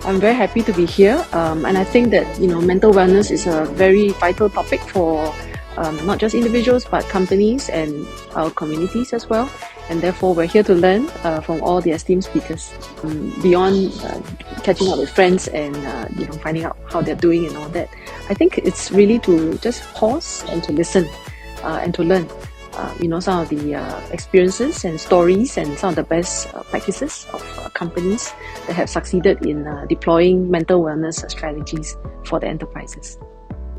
I'm very happy to be here, and I think that mental wellness is a very vital topic for not just individuals but companies and our communities as well. And therefore, we're here to learn from all the esteemed speakers. Beyond catching up with friends and finding out how they're doing and all that, I think it's really to just pause and to listen and to learn. Some of the experiences and stories and some of the best practices of companies that have succeeded in deploying mental wellness strategies for the enterprises.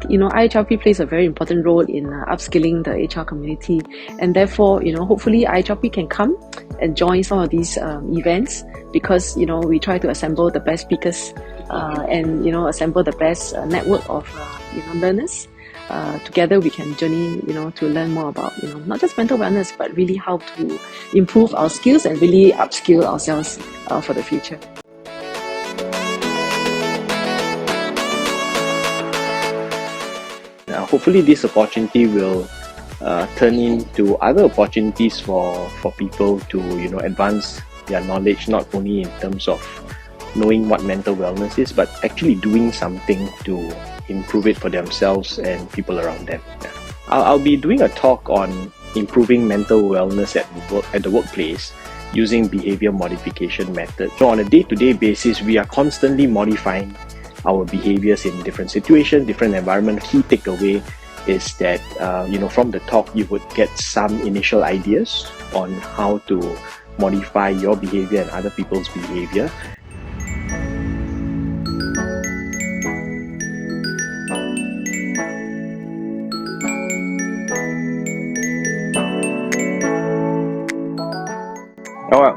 𝗟𝗶𝗸𝗲 plays a very important role in upskilling the HR community, and therefore, hopefully 𝗟𝗶𝗸𝗲 can come and join some of these events, because we try to assemble the best speakers and assemble the best network of learners. Together we can journey to learn more about not just mental wellness, but really how to improve our skills and really upskill ourselves for the future. Hopefully this opportunity will turn into other opportunities for people to advance their knowledge, not only in terms of knowing what mental wellness is, but actually doing something to improve it for themselves and people around them. I'll be doing a talk on improving mental wellness at the workplace using behavior modification methods. So on a day-to-day basis, we are constantly modifying our behaviors in different situations, different environments. Key takeaway is that from the talk you would get some initial ideas on how to modify your behavior and other people's behavior.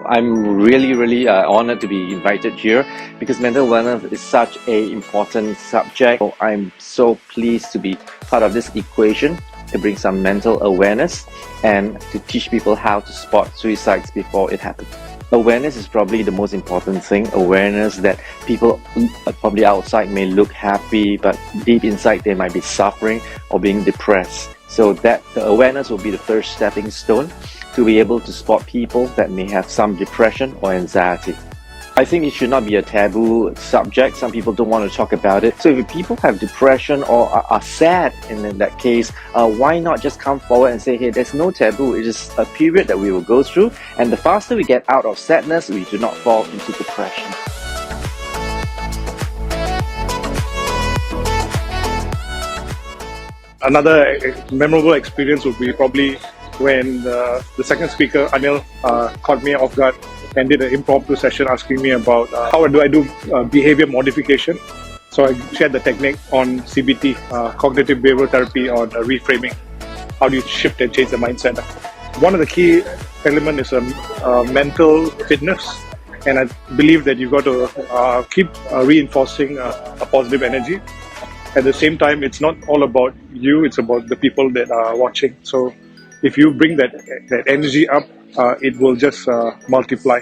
I'm really honored to be invited here, because mental wellness is such an important subject. So I'm so pleased to be part of this equation to bring some mental awareness and to teach people how to spot suicides before it happens. Awareness is probably the most important thing. Awareness that people from the outside may look happy, but deep inside they might be suffering or being depressed. So that the awareness will be the first stepping stone to be able to spot people that may have some depression or anxiety. I think it should not be a taboo subject. Some people don't want to talk about it. So if people have depression or are sad in that case, why not just come forward and say, hey, there's no taboo. It is a period that we will go through, and the faster we get out of sadness, we do not fall into depression. Another memorable experience would be probably when the second speaker, Anil, caught me off guard and did an impromptu session asking me about how do I do behavior modification. So I shared the technique on CBT, cognitive behavioral therapy, on reframing. How do you shift and change the mindset? One of the key elements is mental fitness, and I believe that you've got to keep reinforcing a positive energy. At the same time, it's not all about you, it's about the people that are watching. So if you bring that energy up, it will just multiply.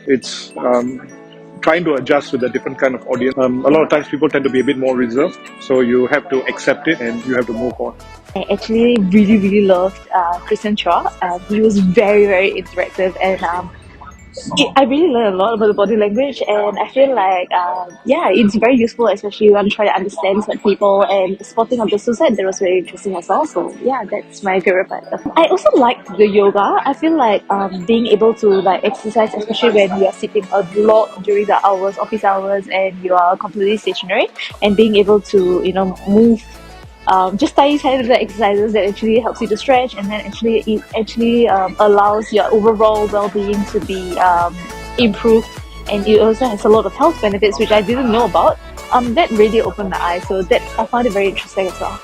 It's trying to adjust with a different kind of audience. A lot of times people tend to be a bit more reserved, so you have to accept it and you have to move on. I actually really loved Christian 𝗟𝗶𝗸𝗲. He was very interactive, and I really learned a lot about the body language, and I feel like it's very useful, especially when you try to understand certain people. And spotting of the suicide, that was very interesting as well. So yeah, that's my favorite part. I also liked the yoga. I feel like being able to exercise, especially when you are sitting a lot during the office hours, and you are completely stationary, and being able to move just tiny little exercises that actually helps you to stretch, and then it actually allows your overall well-being to be improved, and it also has a lot of health benefits which I didn't know about. That really opened my eyes, so that I found it very interesting as well.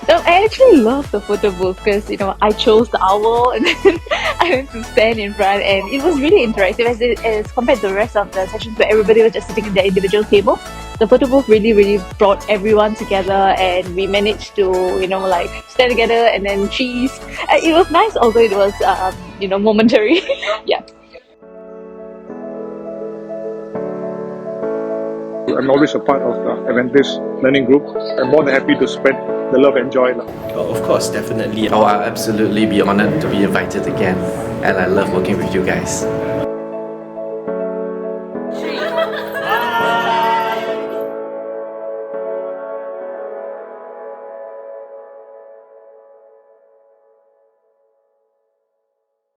I actually love the photo booth because I chose the owl, and then I went to stand in front, and it was really interactive as compared to the rest of the sessions where everybody was just sitting at their individual table. The photo booth really brought everyone together, and we managed to stand together and then cheese. It was nice, although it was momentary. Yeah. I'm always a part of the Aventis Learning Group. I'm more than happy to spread the love and joy. Oh, of course, definitely. I'll absolutely be honored to be invited again, and I love working with you guys.